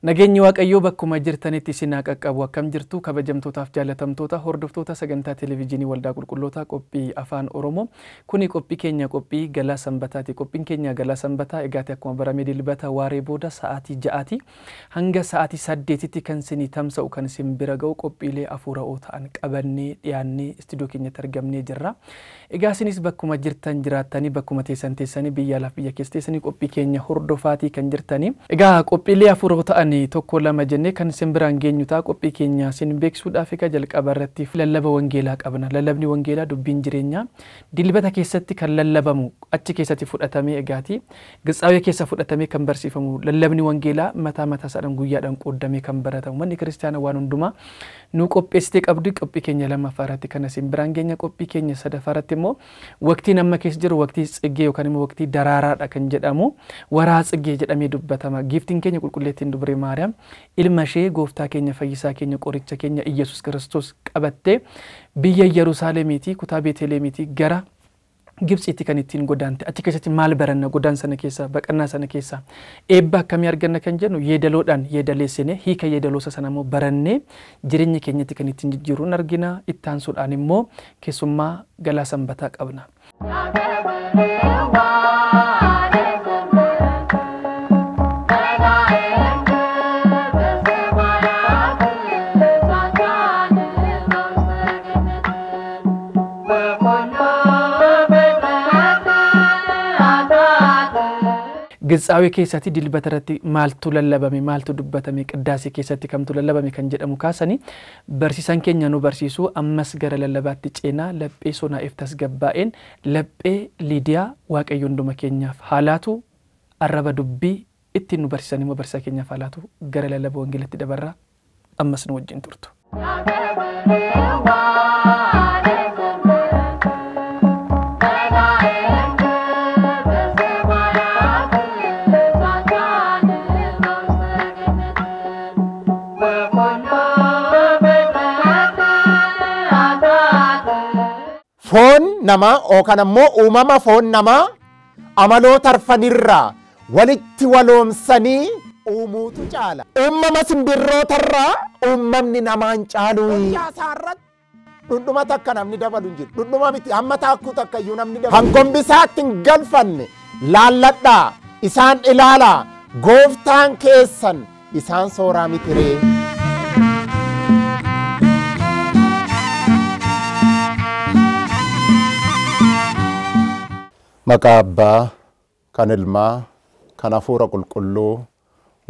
Nageenyi Waaqayyoo bakkuma jirtanitti isin qaqqabu akkam jirtu kabajamtootaaf jaalatamtoota hordoftoota sagantaa televiizyinii Waldaa Qulqullootaa qophii afaan Oromoo kuni qophii keenya qophii galaa sanbataati. Qophiin keenya galaa sanbataa egaati akkuma barame dilbata waaree booda sa'aatii 6 hanga sa'aatii 8tti kan isin tamsa'u kan isin bira ga'u qophiilee afuura'oo ta'an qabannee dhiyaannee istiidiyoo keenyatti argamnee jirra. Egaa isinis bakkuma jirtan jiraattanii bakkuma teessanii biyya alaaf biyya keessa teessanii qophii keenya hordofaatii kan jirtanii. Egaa qophiilee afuura'oo ta'an tokko lama jennee kan isin biraan geenyu ta'a qophii keenya isin beeksuudhaaf egaa jalqaba irratti lallaba wangeelaa qabna. Lallabni wangeelaa dubbiin jireenyaa dilbata keessatti kan lallabamu achi keessatti fudhatamee egaati Gitsaawee keessa fudhatamee kan barsiifamu lallabni wangeelaa mataa sadhan guyyaadhaan qoodamee kan baratamu manni kiristaanaa waan hundumaa nu qopheessitee qabdu qophii keenya lammaffaa irratti kan isin biraan geenya qophii keenya sadaffaa irratti immoo waqtiin amma keessa jiru waqtii tsiggee yookaan immoo waqtii daraaraadha kan jedhamu waraa tsiggee jedhamee dubbatama. Giiftiin keenya qulqulleettiin dubree Maariyaam ilma ishee gooftaa keenya fayyisaa keenya qoricha keenya Iyesuus Kiristoos qabattee biyya Yerusaalemiitii kutaa Beetelemiitii gara Gibxiitti kan ittiin godaante achi keessatti maal baranna godaan sana keessa baqannaa sana keessa eebba akkamii arganna kan jennu yeedaloodhaan yeedaleessine hiika yeedaloosa sana immoo barannee jireenya keenyatti kan ittiin jijjiiruun argina. Ittaansuudhaan immoo keessummaa galaa sanbataa qabna. Gitsaawee keessatti dilbata irratti maaltu lallabame maaltu dubbatame qiddaasii keessatti kamtu lallabame kan jedhamu kaasanii barsiisan keenya nu barsiisu ammas gara lallabaatti ceenaa laphee Sonaa'eef tasgabbaa'een laphee Liidiyaa Waaqayyo hunduma keenyaaf haalaatu arraba dubbii ittiin nu barsiisan immoo barsiisaa keenyaaf haalaatu gara lallaba wangeelatti dabarraa ammas nu wajjin turtu. Foon nama yookaan ammoo uumama foon namaa amaloota arfanirraa walitti waloomsanii uumuutu caala. Uumama simbirrootarraa uumamni namaan caalu. Dhundhuma takka namni dabalu hin jiru. Dhundhuma miti amma taakkuu takka iyyuu namni dabalu. Hangombisaatti hin galfanne laalladhaa isaan ilaalaa gooftaan keessan isaan sooraa mitiree. Maqaa Abbaa kan Ilmaa kan Hafuura Qulqulluu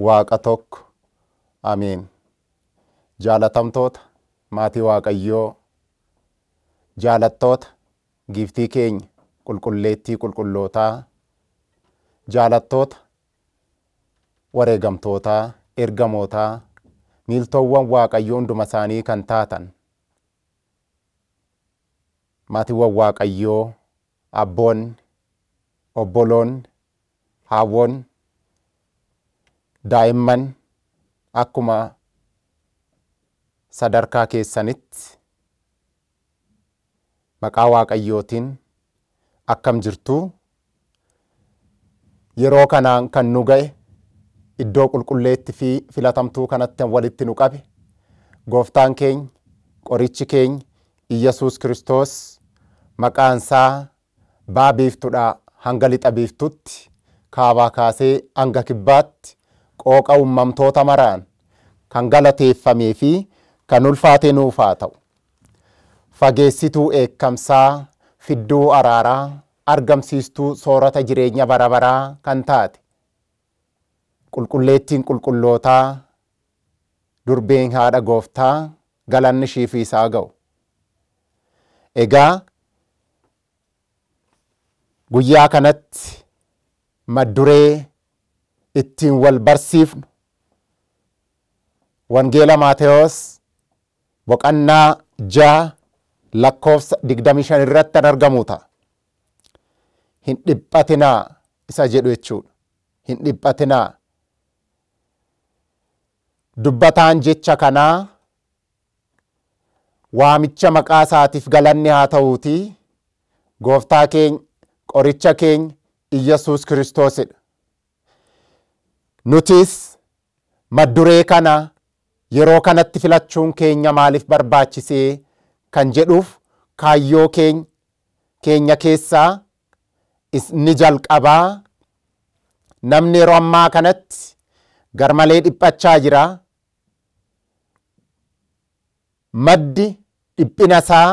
Waaqa tokko Ameen. Jaalatamtoota maatii Waaqayyoo jaalattoota giiftii keenya qulqulleettii qulqullootaa jaalattoota wareegamtootaa ergamootaa miiltoowwan Waaqayyoo hunduma isaanii kan taatan maatiiwwan Waaqayyoo abboonni obboloonni haawwonni daa'imman akkuma sadarkaa keessanitti maqaa Waaqayyootiin akkam jirtu yeroo kanaan kan nu ga'e iddoo qulqulleetti fi filatamtuu kanatti walitti nu qabe gooftaan keenya qorichi keenya Iyesuus Kiristoos maqaan isaa baa biiftuudhaa hanga lixa biiftutti kaabaa kaasee hanga kibbaatti qooqa uumamtoota maraan kan galateeffamee fi kan ulfaate nuuf haa ta'u. Fageessituu eekkamsaa, fidduu araaraa, argamsiistuu soorata jireenya bara baraa kan taate qulqulleettiin qulqullootaa, durbeen haadha gooftaa galanni ishii fi isaa ga'u. Egaa guyyaa kanatti madduree ittiin wal barsiifnu wangeela Maatewos boqonnaa 6 lakkoofsa 25 irratti argamu ta'a. Hin dhiphatinaa isa jedhu jechuudha. Hin dhiphatinaa. Dubbataan jecha kanaa waamicha maqaa isaatiif galanni haa ta'uuti gooftaa keenya qoricha keenya Iyyasuus Kiristoosidha. Nutis madduree kana yeroo kanatti filachuun keenya maaliif barbaachisee kan jedhuuf kaayyoo keenya keessaa inni jalqabaa namni yeroo ammaa kanatti garmalee dhiphachaa jira. Maddi dhiphina isaa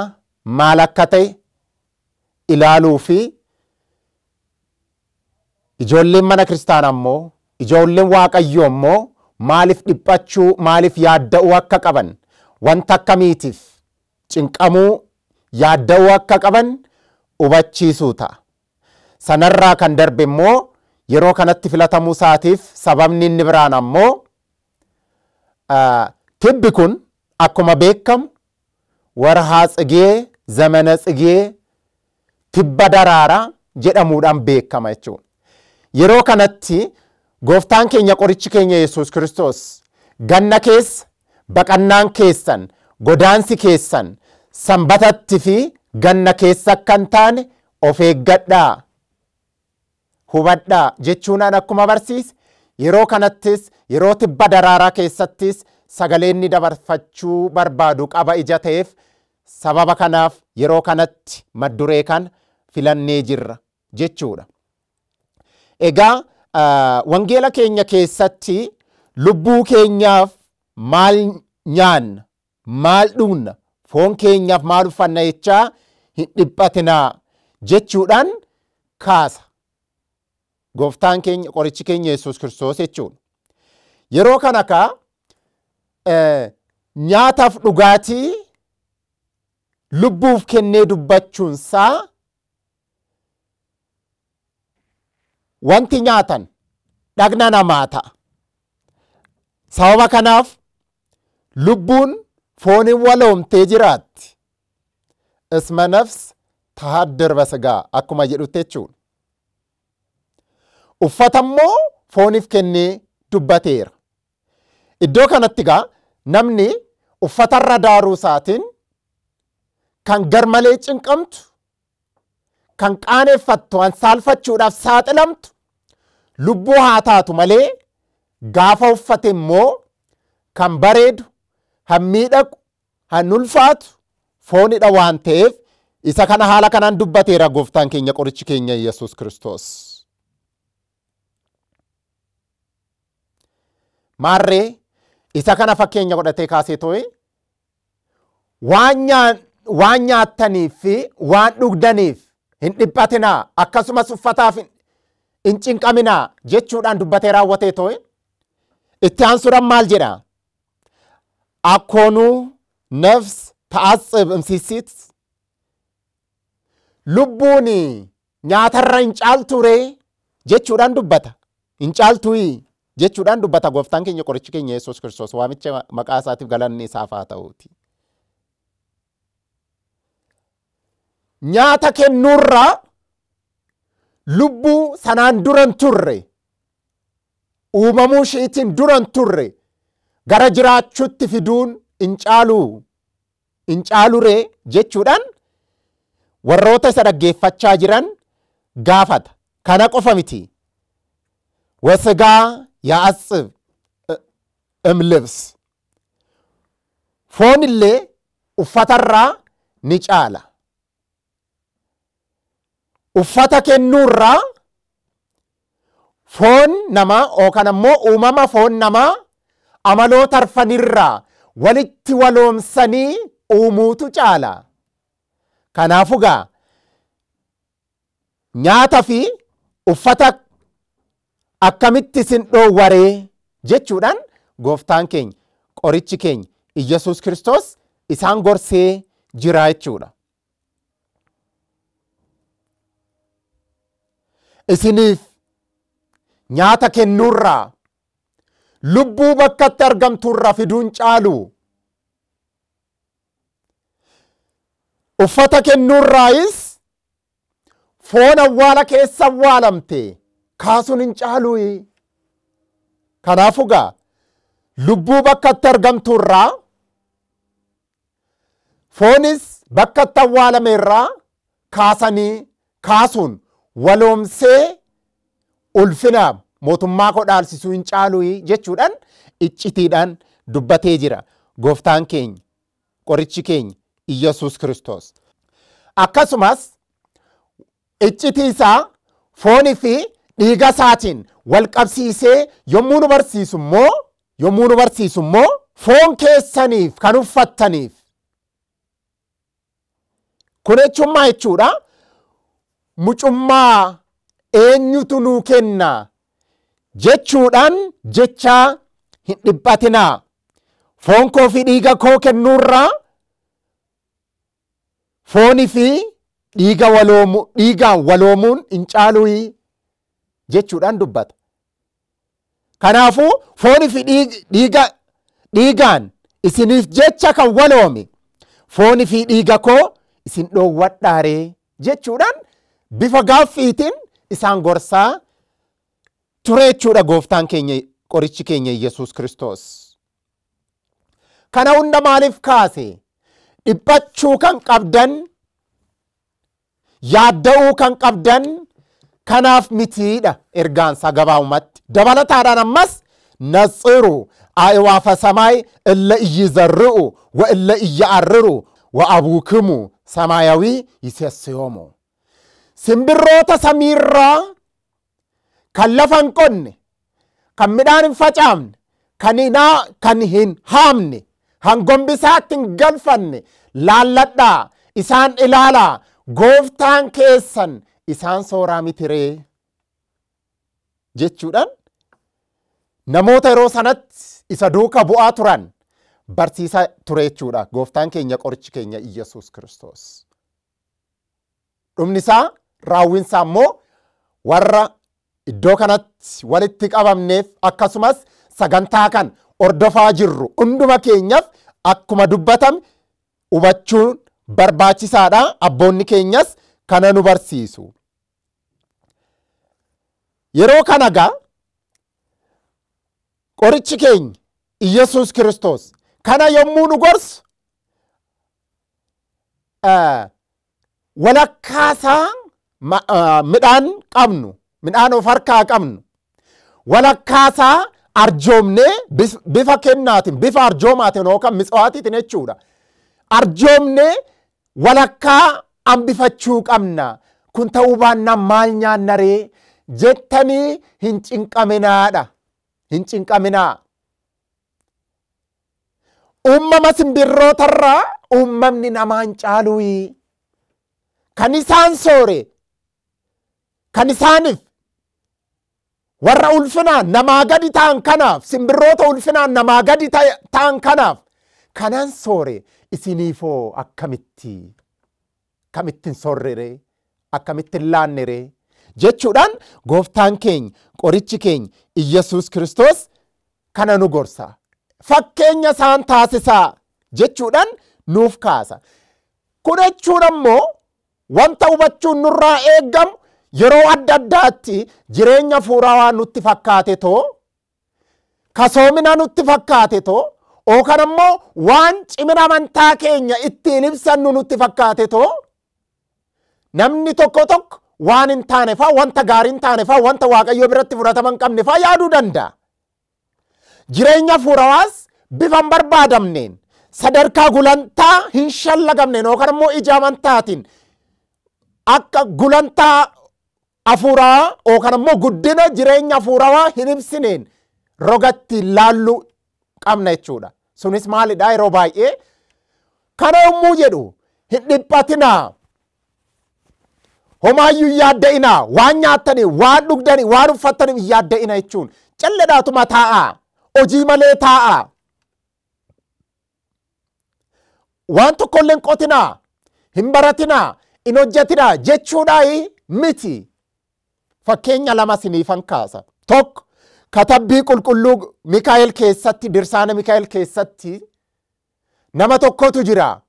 maal akka ta'e ilaaluu fi ijoolleen mana kiristaanaa immoo ijoolleen waaqayyoo immoo maaliif dhiphachuu maaliif yaadda'uu akka qaban wanta akkamiitiif cinqamuu yaadda'uu akka qaban hubachiisuu ta'a. Sanarraa kan darbe immoo yeroo kanatti filatamuu isaatiif sababni inni biraan ammoo tibbi kun akkuma beekamu warhaa tsigee zamana tsigee tibba daraaraa jedhamuudhaan beekama jechuudha. Yeroo kanatti gooftaan keenya qorichi keenya Yesuus Kiristoos ganna keessa baqannaan keessan godaansi keessan sanbatatti fi ganna keessa akka hin taane of eeggadhaa hubadhaa jechuunaan akkuma barsiise yeroo kanattis yeroo tibba daraaraa keessattis sagalee inni dabarfachuu barbaadu qaba ija ta'eef sababa kanaaf yeroo kanatti madduree kan filannee jirra jechuudha. Egaa wangeela keenya keessatti lubbuu keenyaaf maal nyaanna maal dhugna foon keenyaaf maal uffanna jechaa hin dhiphatinaa jechuudhaan kaasa gooftaan keenya qorichi keenya Yesuus Kiristoos jechuudha. Yeroo kana kaa nyaataaf dhugaatii lubbuuf kennee dubbachuunsaa wanti nyaatan dhagna namaa ta'a. Sababa kanaaf lubbuun fooniin waloomtee jiraatti. Isma nafs tahaddir basgaa akkuma jedhutti jechuudha. Uffata immoo fooniif kennee dubbateera. Iddoo kanatti gaa namni uffatarra daaruu isaatiin kan garmalee cinqamtu kan qaaneeffattu waan saalfachuudhaaf saaxilamtu lubbuu haa taatu malee gaafa uffate immoo kan bareedu han miidhagu han ulfaatu foonidha waan ta'eef isa kana haala kanaan dubbateera gooftaan keenya qorichi keenya Yesuus Kiristoos. Maarree isa kana fakkeenya godhatee kaasee too'e waan nyaattaniif fi waan dhugdaniif hin dhiphatinaa akkasumas uffataaf hin cinqaminaa jechuudhaan dubbatee raawwatee too'e itti aansuudhaan maal jedha? Akkoonuu nafs ta'assib imsiisit lubbuun nyaatarra hin caalturee jechuudhaan dubbata. Hin caaltuyi jechuudhaan dubbata gooftaan keenya qorichi keenya Yesuus Kiristoos waamicha maqaa isaatiif galanni isaaf haa ta'uuti. Nyaata kennuurraa lubbuu sanaan duran turre uumamuu ishiitiin duran turre gara jiraachuutti fiduun hin caaluree jechuudhaan warroota isa dhaggeeffachaa jiran gaafata. Kana qofa miti. Wasgaa yaa'assib imlibs foon illee uffatarraa ni caala. uffata kennuurraa foon namaa yookaan ammoo uumama foon namaa amaloota arfanirraa walitti waloomsanii uumuutu caala. Kanaafuu gaa nyaata fi uffata akkamitti isin dhoowwaree jechuudhaan gooftaan keenya qorichi keenya Iyyasuus Kiristoos isaan gorsee jira jechuudha. Isiniif nyaata kennuurraa lubbuu bakkatti argamtuurraa fiduun caalu. Uffata kennuurraayis foon awwaala keessa awwaalamte kaasuun hin caalu. Kanaafuu gaa lubbuu bakkatti argamtuurraa foonis bakkatti awwaalameerraa kaasuun waloomsee ulfina mootummaa koo dhaalsisuu hin caalu jechuudhaan iccitiidhaan dubbatee jira gooftaan keenya qorichi keenya Iyyasuus Kiristoos. Akkasumas iccitii isaa foonii fi dhiiga isaatiin wal qabsiisee yommuu nu barsiisu immoo foon keessaniif kan uffattaniif kun jechuudha. Mucummaa eenyutu nuu kenna jechuudhaan jecha hin dhiphatinaa. Foon koo fi dhiiga koo kennuurraa foonii fi dhiigaan waloomuun hin caalu jechuudhaan dubbata. Kanaafuu foonii fi dhiigaan isiniif jecha kan waloome foonii fi dhiiga koo isin dhoowwadhaaree jechuudhaan bifa gaaffiitiin isaan gorsaa ture jechuudha gooftaan keenya qorichi keenya Iyyasuus Kiristoos. Kana hunda maaliif kaase? Dhiphachuu kan qabdan, yaadda'uu kan qabdan kanaaf mitiidha ergaansaa gabaabumatti. Dabalataadhaan ammas natsiru a'iwaafa samaay illa iyyizarri'u wa illa iyya'arriru wa abuukimu samaayawii yisessiyoomu. Simbirroota samiirraa kan lafa hin qonne, kan midhaan hin facaafne, kan hin haamne, hangombisaatti hin galfanne laalladhaa isaan ilaalaa gooftaan keessan isaan sooraa mitiree jechuudhaan namoota yeroo sanatti isa duuka bu'aa turan barsiisaa ture jechuudha gooftaan keenya qorichi keenya Iyyasuus Kiristoos. Dhumni isaa raawwinsaa immoo warra iddoo kanatti walitti qabamneef akkasumas sagantaa kan ordofaa jirru hunduma keenyaaf akkuma dubbatame hubachuun barbaachisaadha. Abboonni keenyas kana nu barsiisu. Yeroo kana gaa qorichi keenya Iyyasuus Kiristoos kana yommuu nu gorsu walakkaasaa midhaan qabnu, midhaan of harkaa qabnu walakkaasaa arjoomnee bifa kennaatiin, bifa arjoomaatiin yookaan mitswaatiitiin jechuudha. Arjoomnee walakkaa hambifachuu qabna. Kun ta'uu baannaan maal nyaanna ree jettanii hin cinqaminaadha. Hin cinqaminaa. Uumama simbirrootarraa uumamni namaa hin caalu. Kan isaan soore, kan isaaniif warra ulfinaan namaa gadi ta'an kanaaf, simbirroota ulfinaan namaa gadi ta'an kanaaf kanan soore isiniifoo akkamittiin soorrere, akkamittiin laannere jechuudhaan gooftaan keenya qorichi keenya Iyyasuus Kiristoos kana nu gorsa. Fakkeenya isaan taasisaa jechuudhaan nuuf kaasa. Kun jechuun ammoo wanta hubachuun nurraa eeggamu yeroo adda addaatti jireenya hafuuraa nutti fakkaate too, kasoomina nutti fakkaate too, yookaan ammoo waan cimina amantaa keenya ittiin ibsannu nutti fakkaate too, namni tokko waan hin taane fa'aa, wanta gaarii hin taane fa'aa, wanta Waaqayyo biratti fudhatama hin qabne fa'aa yaaduu danda'a. Jireenya hafuuraas bifa hin barbaadamneen, sadarkaa gulantaa hin shallagamneen yookaan ammoo ija amantaatiin akka gulantaa afuuraa yookaan immoo guddina jireenya afuuraa hin ibsineen rogatti laallu qabna jechuudha. Sunis maalidha yeroo baay'ee kana yommuu jedhu hin dhiphatinaa, homaayyuu hin yaadda'inaa, waan nyaattanii, waan dhugdanii, waan uffattanii hin yaadda'ina jechuun calleedhaatuma taa'aa, hojii malee taa'aa, waan tokkollee hin qotinaa, hin baratinaa, hin hojjetinaa jechuudhaa miti. Fakkeenya lama siniifan kaasa. Tokko katabbii qulqulluu Mikaa'el keessatti, dirsaana Mikaa'el keessatti nama tokkotu jira.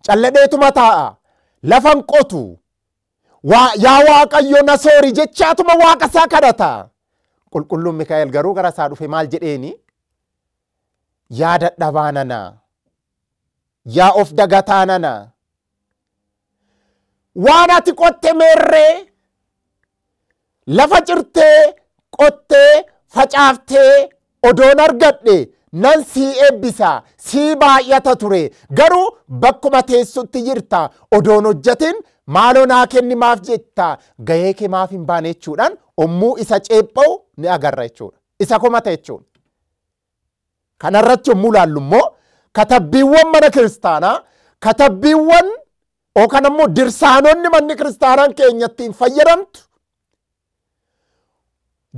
Calledheetuma taa'a, lafan qotu, yaa Waaqayyo na soori jechaatuma Waaqa isaa kadhata. Qulqulluun Mikaa'el garuu gara isaa dhufe maal jedheeni? Yaa dadhabaa nana, yaa of dagataa nana, waan ati qotte meerree, lafa cirtee qottee facaaftee odoon argadhe nan sii eebbisa, sii baay'ata ture, garuu bakkuma teessutti jirta, odoon hojjetin maaloo naa kenni maaf jetta, gahee kee maaf hin baane jechuudhaan ommuu isa ceepha'u ni agarra jechuudha. Isa komata jechuudha. Kanarratti yommuu laallu immoo katabbiiwwan mana kiristaanaa, katabbiiwwan yookaan immoo dirsaanonni manni kiristaanaan keenyatti hin fayyadamtu,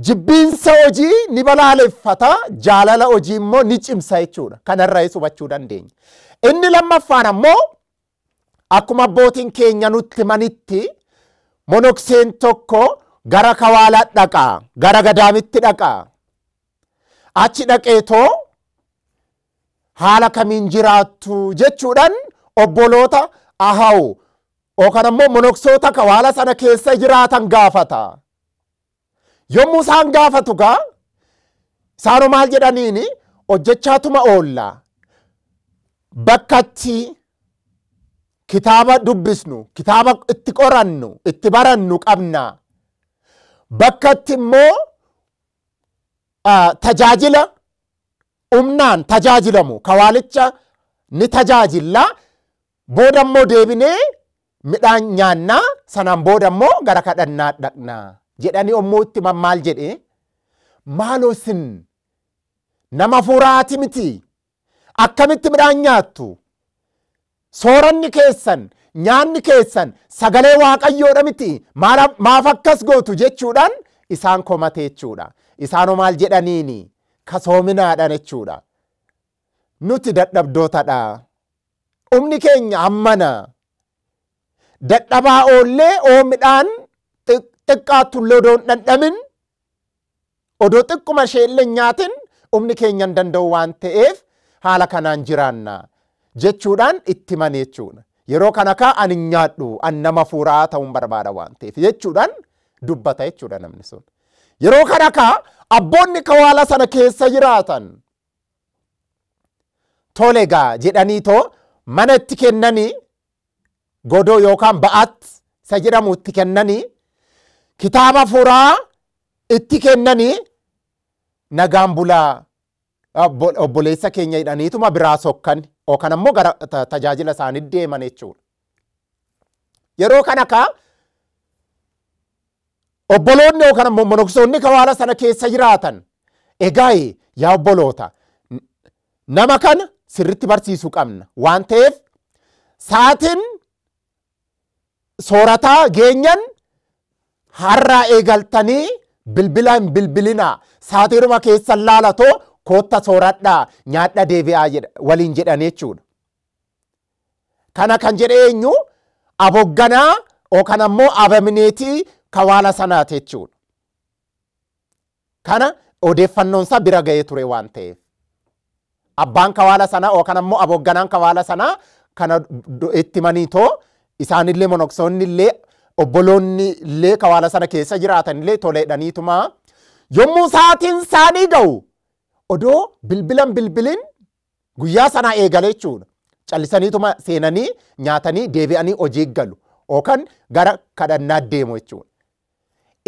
jibbiinsa hojii ni balaaleffata, jaalala hojii immoo ni cimsa jechuudha. Kanarraa hubachuu dandeenya. Inni lammaffaan ammoo akkuma abbootiin keenya nutti manitti monokseen tokko gara kawaalaa dhaqaa, gara gadaamitti dhaqaa. Achi dhaqeetoo haala kamiin jiraattu jechuudhaan obboloota ahawu yookaan ammoo monoksoota kawaala sana keessa jiraatan gaafata. Yommuu isaan gaafatu gaa isaanoo maal jedhaniini hojjechaatuma oolla, bakkatti kitaaba dubbisnu, kitaaba itti qorannu, itti barannu qabna, bakkatti immoo tajaajila humnaan tajaajilamu kawaalicha ni tajaajilla, booda immoo deebinee midhaan nyaannaa, sanaan booda immoo gara kadhannaa dhaqnaa jedhanii yommuu itti maal jedhe, maaloo isin nama hafuuraati miti, akkamitti midhaan nyaattu, sooranni keessan, nyaanni keessan sagalee Waaqayyoodha miti, maaf akkas gootu jechuudhaan isaan komate jechuudha. Isaanoo maal jedhaniini? Kasoominaadhaan jechuudha. Nuti dadhabdootadha, humni keenya hammana, dadhabaa oollee midhaan xiqqaatullee odoo hin dhandhamin, odoo xiqquma isheellee nyaatin humni keenya hin danda'u waan ta'eef haala kanaan jiraanna jechuudhaan itti mane jechuudha. Yeroo kana ani nyaadhu, an nama hafuuraa ta'uun barbaada waan ta'eef jechuudhaan dubbata jechuudha namni sun. Yeroo kana abboonni kawaala sana keessa jiraatan tolegaa jedhaniitoo mana itti kennanii, godoo yookaan ba'aatti isa jedhamu itti kennanii, kitaaba hafuuraa itti kennanii, nagaan bulaa obboleessa keenya jedhaniituma biraa sokkan yookaan ammoo gara tajaajila isaanii deeman jechuudha. Yeroo kana obboloonni yookaan ammoo monoksoonni kawaala sana keessa jiraatan, egaa yaa obboloota, nama kana sirritti barsiisuu qabna waan ta'eef saatiin soorataa geenyan har'aa eegaltanii bilbila hin bilbilinaa, saatiiruma keessan laalatoo kootta sooradhaa nyaadha deebi'aa waliin jedhan jechuudha. Kana kan jedhe eenyu? Abogganaa yookaan ammoo abamineetii kawaala sanaati jechuudha. Kana odeeffannoon isaa bira ga'ee ture waan ta'eef abbaan kawaala sanaa yookaan ammoo abogganaan kawaala sanaa kana itti maniitoo isaanillee monoksoonni illee obboloonni illee kawaala sana keessa jiraatan illee toleedhaniituma yommuu saatiin isaanii ga'u odoo bilbilin guyyaa sanaa eegale jechuudha. Callisaniituma seenanii nyaatanii deebi'anii hojii galu yookaan gara kadhannaa deemu jechuudha.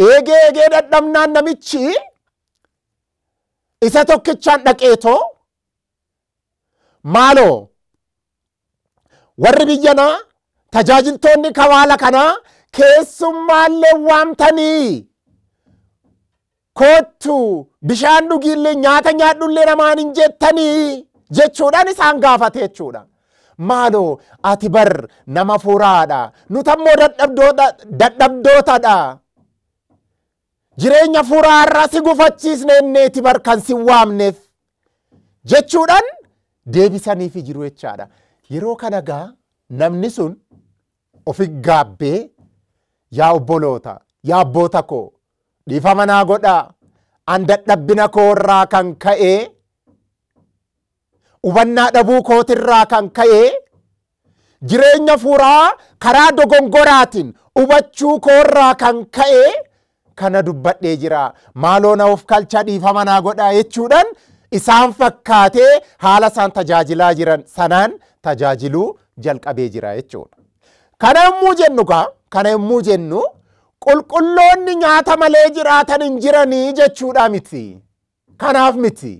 Eegee dadhabnaan namichi isa tokkichaan dhaqeetoo maaloo warri biyyanaa tajaajiltoonni kawaala kanaa keessummaallee waamtanii kottu bishaan dhugiillee nyaata nyaadhullee namaan hin jettanii jechuudhaan isaan gaafate jechuudha. Maaloo ati bar nama furaadha, nutammoo dadhabdootadha, jireenya furaarraa si gufachiisne inneeti bar kan si waamneef jechuudhaan deebisaniif jiru jechaadha. Yeroo kana gaa namni sun ofi gaabbee yaa obboloota, yaa abboota koo dhiifama naa godhaa, an dadhabbina koo irraa kan ka'ee hubannaa dhabuu kootirraa kan ka'ee jireenya furaa karaa dogongoraatiin hubachuu koorraa kan ka'ee kana dubbadhee jira. Maaloo na of kalcha dhiifama naa godhaa jechuudhaan isaan fakkaatee haala isaan tajaajilaa jiran sanaan tajaajiluu jalqabee jira jechuudha. Kana yommuu jennu qulqulloonni nyaata malee jiraatan hin jiranii jechuudha miti. Kanaaf miti.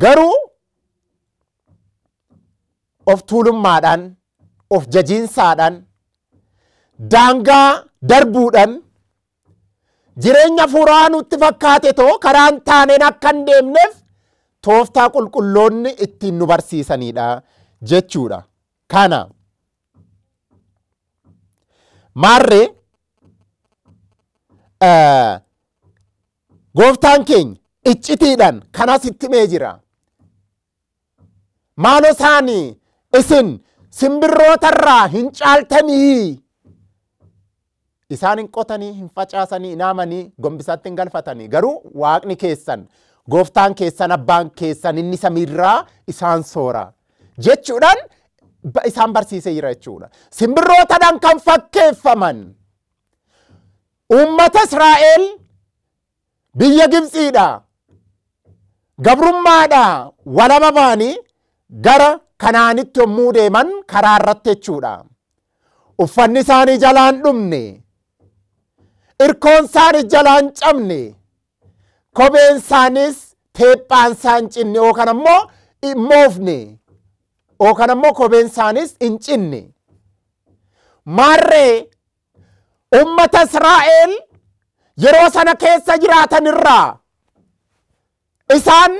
Garuu of tuulummaadhaan, of jajiinsaadhaan, daangaa darbuudhaan jireenya furaa nutti fakkaate too karaan taaneen akka hin deemneef tooftaa qulqulloonni ittiin nu barsiisanidha jechuudha. Kana maarree gooftaan keenya iccitiidhaan kanas itti himee jira. Maaloo isaanii isin simbirrootarraa hin caaltanii, isaan hin qotanii, hin facaasanii, hin haamanii, gombisatti hin galfatanii, garuu waaqni keessan, gooftaan keessan, abbaan keessan inni samiirraa isaan soora jechuudhaan isaan barsiisee jira jechuudha. Simbirrootadhaan kan fakkeeffaman uummata Israa'el biyya Gibxiidha gabrummaadha walaba ba'anii gara Kanaanitti yommuu deeman karaa irratti jechuudha. Uffanni isaanii jalaan dhumne, irkoon isaanii jalaan cabne, kopheen isaanis teephaan isaan cinne yookaan ammoo hin moofne, yookaan ammoo kopheen isaanis hin cinne. Maarree uummata Israa'el yeroo sana keessa jiraatan irraa isaan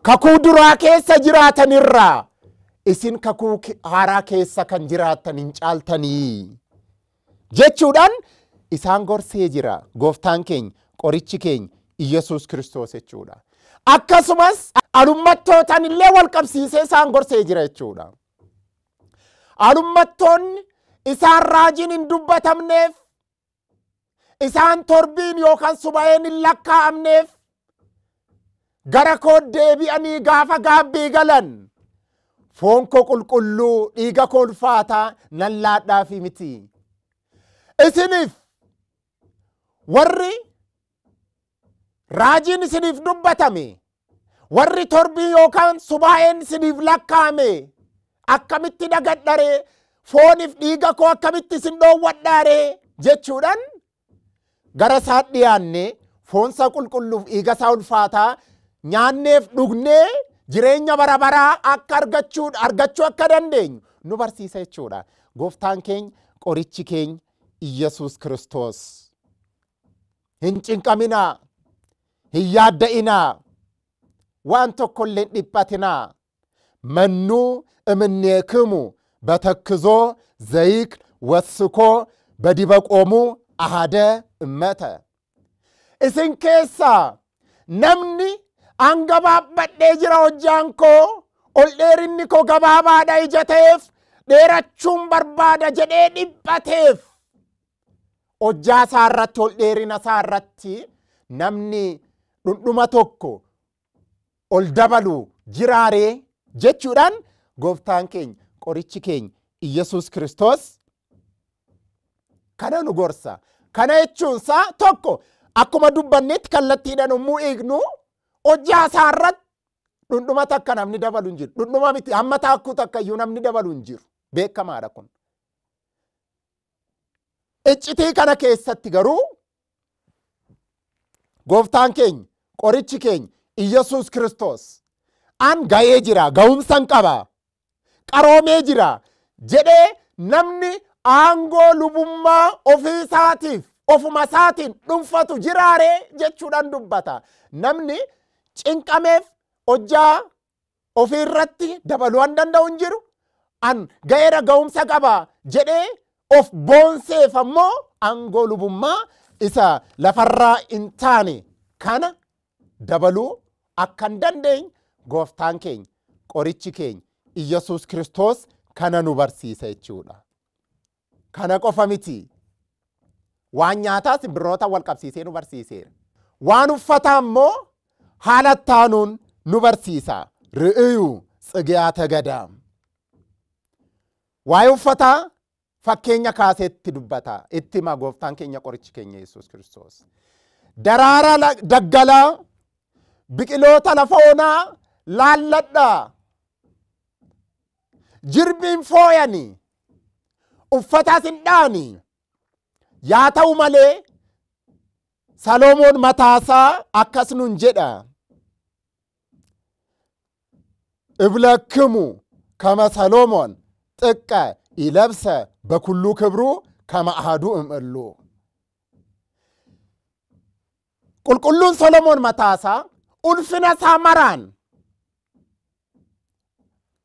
kakuu duraa keessa jiraatan irraa isin kakuu haaraa keessa kan jiraatan hin caaltanii jechuudhaan isaan gorsee jira gooftaan keenya qorichi keenya Iyesuus Kiristoos jechuudha. Akkasumas alummattootaan illee wal qabsiisee isaan gorsee jira jechuudha. Alummattoonni isaan raajiin hin dubbatamneef, isaan torbiin yookaan subayeen hin lakkaa'amneef gara koo deebi'anii gaafa gaabbii galan foon koo qulqulluu dhiiga koo ulfaataa nan laadhaafi miti. Isiniif warri raajiin isiniif dubbatame, warri torbii yookaan subaa'een isiniif lakkaa'ame akkamitti dagadharee fooniif dhiiga koo akkamitti isin dhoowwadhaaree jechuudhaan gara isaa dhiyaanne foonsa qulqulluuf dhiiga isaa ulfaataa nyaanneef dhugnee jireenya bara baraa akka argachuu akka dandeenyu nu barsiisa jechuudha. Gooftaan keenya qorichi keenya Iyesuus Kiristoos. Hin cinqaminaa, hin yaadda'inaa, waan tokko illee hin dhiphatinaa. Mannuu እምኔክሙ በተክዞ ዘይቅ ወስኮ በዲበቆሙ አሃደ እመተ isin keessa namni angabaabadhee jira hojjaan koo ol dheerinni koo gabaabaadha ija ta'eef dheerachuun barbaada jedhee dhiphateef hojjaa isaa irratti ol dheerina isaa irratti namni dhundhuma tokko ol dabalu jiraaree jechuudhaan gooftaan keenya qorichi keenya Iyesuus Kiristoos kana nu gorsa. Kana jechuunsaa tokko akkuma dubbannetti kallattiidhaan yommuu eegnu hojjaa isaa irratti dhundhuma takka namni dabalu hin jiru. Dhundhuma miti hamma taakkuu takka iyyuu namni dabalu hin jiru. Beekamaadha kun. Iccitii kana keessatti garuu gooftaan keenya qorichi keenya Iyesuus Kiristoos an ga'ee jira, ga'umsan qaba, qaroomee jira jedhee namni aangoo lubummaa ofii isaatiif ofuma isaatiin dhuunfatu jiraaree jechuudhaan dubbata. Namni cinqameef hojjaa ofii irratti dabaluu hin danda'u hin jiru. An ga'eera ga'umsa qaba jedhee of boonseef ammoo aangoo lubummaa isa lafarraa hin taane kana dabaluu akka hin dandeenye gooftaan keenya qorichi keenya Iyyasuus Kiristoos kana nu barsiisa jechuudha. Kana qofa miti. Waan nyaataa simbirroota wal qabsiisee nu barsiiseera. Waan uffataa immoo haala taanuun nu barsiisa. Ri'iyuu tsigiyaata gadaam. Waa'ee uffataa fakkeenya kaaseetti dubbata. Itti hima gooftaan keenya qorichi keenya Yesuus Kiristoos. Daraara daggalaa biqiloota lafa onaa laalladhaa. Jirbiin fooyanii uffatas hin dhaani. Yaa ta'u malee Salomoon mataasaa akkas nun jedha. Iblakkimu kama Salomoon xiqqa ilabsa bakulluu kibru kama ahaduu imillu. Qulqulluun Solomoon mataasaa ulfina isaa maraan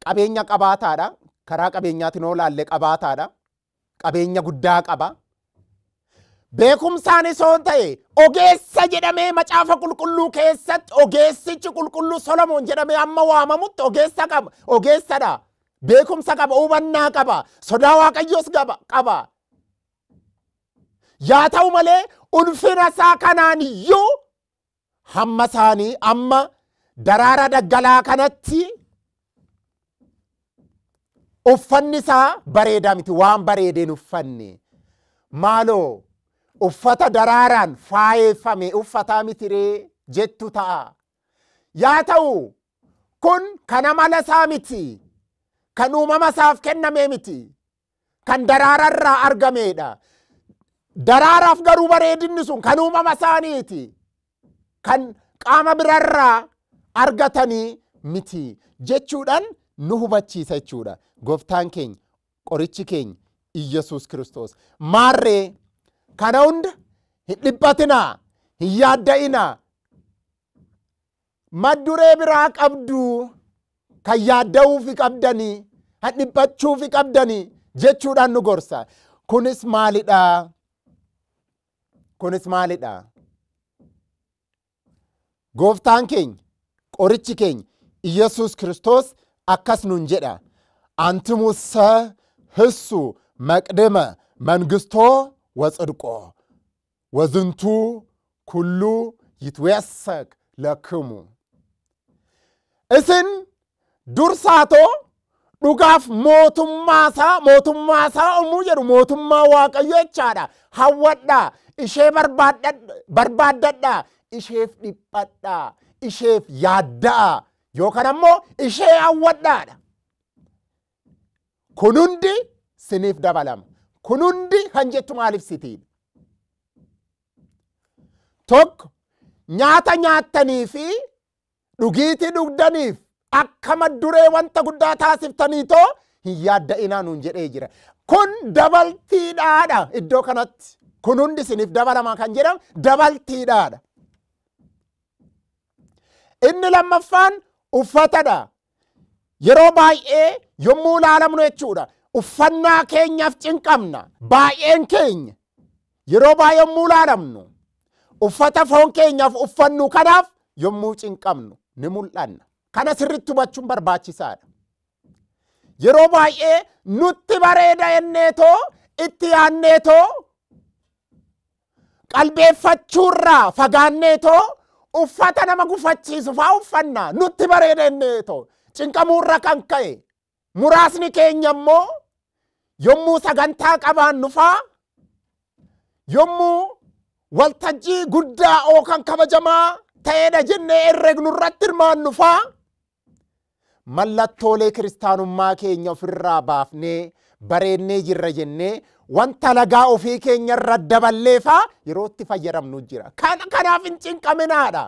qabeenya qabaataadha. Karaa qabeenyaatiin oolaallee qabaataadha. Qabeenya guddaa qaba. Beekumsaan isoo ta'e ogeessa jedhamee macaafa qulqulluu keessatti ogeessichi qulqulluu Solomoon jedhamee amma waamamutti ogeessa qaba. Ogeessadha. Beekumsa qaba. Hubannaa qaba. Sodaa Waaqayyoos qaba. Yaa ta'u malee ulfina isaa kanaan iyyuu hamma isaanii amma daraara daggalaa kanatti uffanni isaa bareedaa miti. Waan bareedeen uffanne. Maaloo uffata daraaraan faayeffame uffataa mitiree jettu ta'a. Yaa ta'u kun kan amala isaa miti. Kan uumama isaaf kenname miti. Kan daraararraa argameedha. Daraaraaf garuu bareedinni sun kan uumama isaaniiti. Kan qaama birarraa argatanii miti jechuudhaan nu hubachiisa jechuudha. Gooftaan keenya qorichi keenya Iyyasuus Kiristoos. Maarree kana hunda hin dhiphatinaa, hin yaadda'inaa. Madduree biraa qabdu kan yaadda'uufi qabdanii, kan dhiphachuufi qabdanii jechuudhaan nu gorsa. Kunis maalidha? Kunis maalidha? Gooftaan keenya qorichi keenya Iyyasuus Kiristoos akkas nun jedha. Antimusa hissu maqdima mangisto ወጽድቆ ወዝንቱ ኩሉ ይትወሰክ ለክሙ። እስን ዱርሳቶ ዱጋፍ ሞቱማሳ እሙ ጀሩ ሞቱማ ዋቀዮ ቻዳ ሐወዳ እሼ በርባደዳ እሼፍ ዲጳዳ እሼፍ ያዳ ዮከነሞ እሼ አወዳዳ ኩኑንዲ ስኒፍ ደበለም kunundi hanjettu maaliif sitiin tokko nyaata nyaattanii fi dhugiitii dhugdaniif akka madduree wanta guddaa taasiftaniitoo hin yaadda'inaa nuun jedhee jira. Kun dabaltiidhaadha. Iddoo kanatti kun hundi isiniif dabalamaa kan jedhamu dabaltiidhaadha. Inni lammaffaan uffatadha. Yeroo baay'ee yommuu ilaalamnu jechuudha. Uffannaa keenyaaf cinqamna. Baay'een keenya yeroo baay'ee yommuu ilaalamnu uffata foon keenyaaf uffannu kanaaf yommuu cinqamnu ni mul'anna. Kana sirriitti hubachuun barbaachisaadha. Yeroo baay'ee nutti bareeda jenneetoo itti yaanneetoo qalbeeffachuurraa fagaanneetoo uffata nama gufachiisu fa'aa uffanna. Nutti bareeda jenneetoo cinqamuurra kan ka'e muraasni keenya immoo yommuu sagantaa qabaannu fa'aa yommuu waltajjii guddaa ookan kabajamaa ta'eedha jennee herregnu irratti hirmaannu fa'aa mallattoolee kiristaanummaa keenya ofirraa baafnee bareennee jirra jennee wanta lagaa ofii keenya irra daballee fa'aa yeroo itti fayyadamnu jira. Kanaaf hin cinqaminaadha.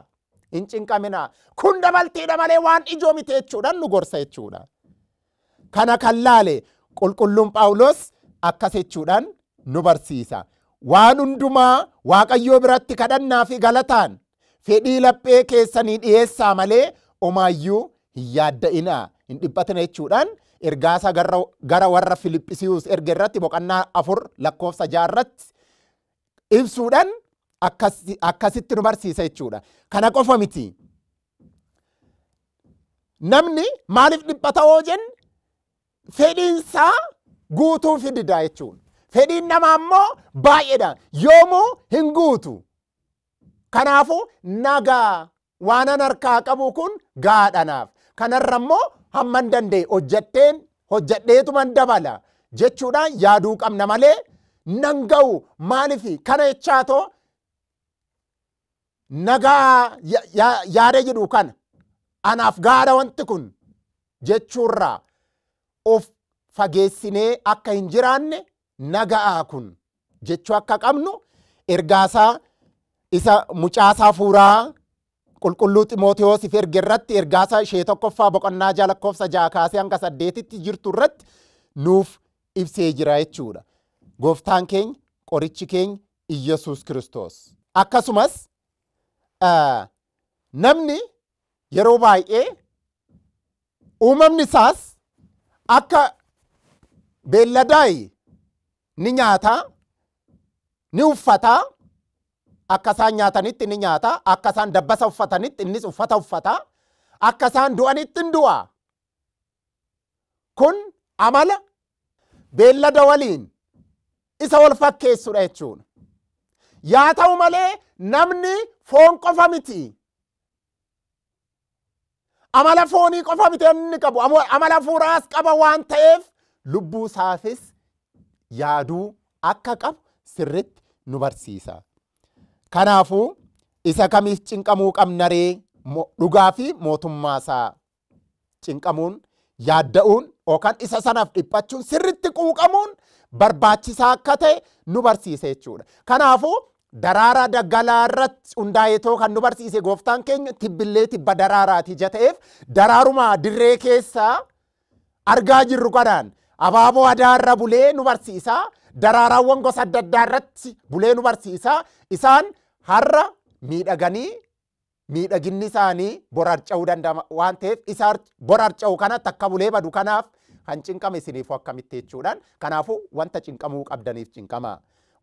Hin cinqaminaa. Kun dabaltiidha malee waan ijoo miti jechuudhaan nu gorsa jechuudha. Kana kan laale qulqulluun Phaawulos akkas jechuudhaan nu barsiisa. Waan hundumaa Waaqayyoo biratti kadhannaa fi galataan fedhii laphee keessanii dhiyeessaa malee homaayyuu hin yaadda'inaa, hin dhiphatina jechuudhaan ergaasaa gara warra Filiphisiiyuus erga irratti boqonnaa 4 lakkoofsa 6 irratti ibsuudhaan akkasitti nu barsiisa jechuudha. Kana qofa miti. Namni maaliif dhiphata yoo jenne fedhiinsaa guutuu fididaa jechuudha. Fedhiin namaa immoo baay'eedha. Yoomuu hin guutu. Kanaafuu nagaa waanan harkaa qabu kun gaadhanaaf. Kanarra immoo hamman danda'e hojjedheetuman dabala jechuudhaan yaaduu qabna malee nan ga'u maaliif kana jechaatoo nagaa yaada jedhu kana anaaf gaadha wanti kun jechuurraa of fageessinee akka hin jiraanne nagaa kun jechuu akka qabnu ergaasaa isa mucaasaa fuuraa qulqulluu Ximootiyoosiif erge irratti ergaasaa ishee tokkoffaa boqonnaa 6 lakkoofsa 6 kaasee hanga 8tti jirtu irratti nuuf ibsee jira jechuudha. Gooftaan keenya qorichi keenya Iyyasuus Kiristoos. Akkasumas namni yeroo baay'ee uumamni isaas akka beelladaayi ni nyaataa, ni uffataa, akka isaan nyaatanitti ni nyaataa, akka isaan dabbasa uffatanitti innis uffata uffataa, akka isaan du'anitti ni du'a. Kun amala beellada waliin isa wal fakkeessudha jechuudha. Yaa ta'u malee namni foon qofa miti. Amala foonii qofa miti inni qabu, amala hafuuraas qaba waan ta'eef lubbuu isaafis yaaduu akka qabu sirritti nu barsiisa. Kanaafuu isa kamiif cinqamuu qabna ree? Dhugaa fi mootummaa isaa cinqamuun, yaadda'uun yookaan isa sanaaf dhiphachuun sirritti quuqamuun barbaachisaa akka ta'e nu barsiisa jechuudha. Kanaafuu daraaraa daggalaa irratti hundaa'eetoo kan nu barsiise gooftaan keenya tibbillee tibba daraaraati ija ta'eef daraaruma dirree keessaa argaa jirru kanaan abaaboo adaarra bulee nu barsiisa. Daraaraawwan gosa adda addaa irratti bulee nu barsiisa. Isaan har'a miidhaganii miidhaginni isaanii borarca'uu danda'a waan ta'eef isaan borarca'u kanatti akka bulee badu kanaaf kan cinqame isiniif akkamitti jechuudhaan. Kanaafuu wanta cinqamuu qabdaniif cinqamaa,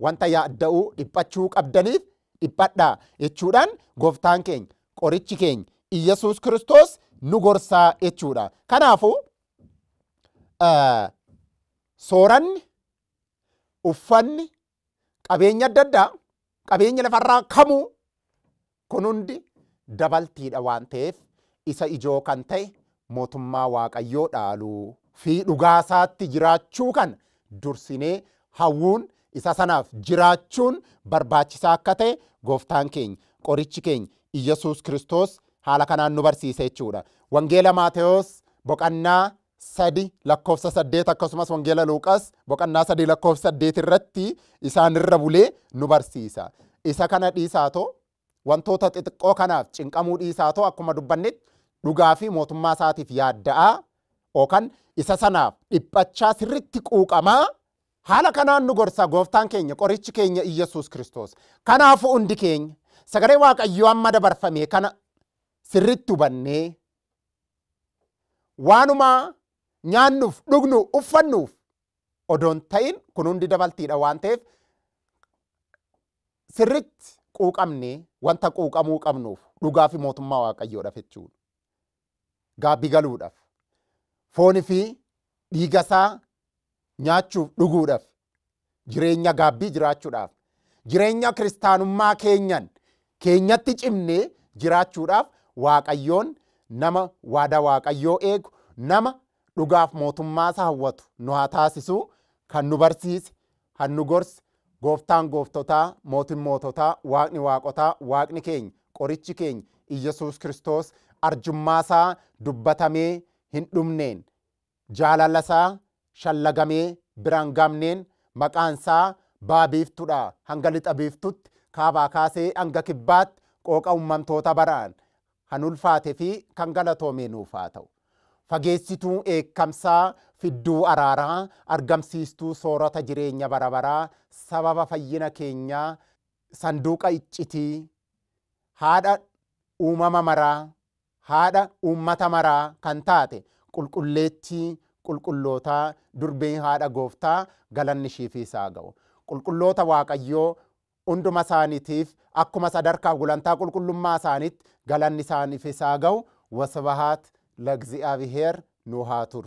wanta yaadda'uu dhiphachuu qabdaniif dhiphadhaa jechuudhaan gooftaan keenya qorichi keenya Iyyasuus Kiristoos nu gorsaa jechuudha. Kanaafuu sooranni, uffanni, qabeenya adda addaa, qabeenya lafarraa kamuu kun hundi dabaltiidha waan ta'eef isa ijoo kan ta'e mootummaa Waaqayyoo dhaaluu fi dhugaasaatti jiraachuu kan dursinee hawwuun isa sanaaf jiraachuun barbaachisaa akka ta'e gooftaan keenya qorichi keenya Iyyasuus Kiristoos haala kanaan nu barsiisa jechuudha. Wangeela Maatewos boqonnaa 3 lakkoofsa 8 akkasumas wangeela Luuqaas boqonnaa 3 lakkoofsa 8 irratti isaan irra bulee nu barsiisa. Isa kana dhiisaatoo wantoota xixiqqoo kanaaf cinqamuu dhiisaatoo akkuma dubbannetti dhugaa fi mootummaa isaatiif yaadda'aa yookaan isa sanaaf dhiphachaa sirritti quuqamaa haala kanaan nu gorsa gooftaan keenya qorichi keenya Iyyasuus Kiristoos. Kanaafuu hundi keenya sagalee Waaqayyoo amma dabarfame kana sirritti hubannee waanuma nyaannuuf, dhugnu, uffannuuf odoon ta'in kun hundi dabaltiidha waan ta'eef sirritti quuqamnee wanta quuqamuu qabnuuf dhugaa fi mootummaa Waaqayyoodhaaf jechuudha. Gaabbii galuudhaaf, foonii fi dhiigasaa nyaachuuf, dhuguudhaaf, jireenya gaabbii jiraachuudhaaf, jireenya kiristaanummaa keenyatti cimnee jiraachuudhaaf Waaqayyoon nama waada Waaqayyoo eegu, nama dhugaaf mootummaa isaa hawwatu nu haa taasisu. Kan nu barsiise, kan nu gorse gooftaan gooftotaa, mootiin moototaa, waaqni waaqotaa, waaqni keenya qorichi keenya Iyyasuus Kiristoos arjummaa isaa dubbatamee hin dhumneen, jaalala isaa shallagamee biraan gamneen, maqaan isaa baabiiftuudha hanga lixa biiftutti, kaabaa kaasee hanga kibbaatti qooqa uumamtoota baraan kan ulfaate fi kan galatoome nuuf haa ta'u. fageessituu eekkamsaa fidduu araaraa argamsiistuu soorata jireenya barabaraa sababa fayyina keenyaa sanduuqa iccitii haadha uumama maraa haadha uummata maraa kan taate qulqulleettii qulqullootaa durbeen haadha gooftaa galanni ishiif isaa ga'u. Qulqulloota Waaqayyoo hunduma isaaniitiif akkuma sadarkaa gulantaa qulqullummaa isaaniitti galanni isaaniif isaa ga'u. Wasbahaat ለእግዚአብሔር ኑ ሃቱር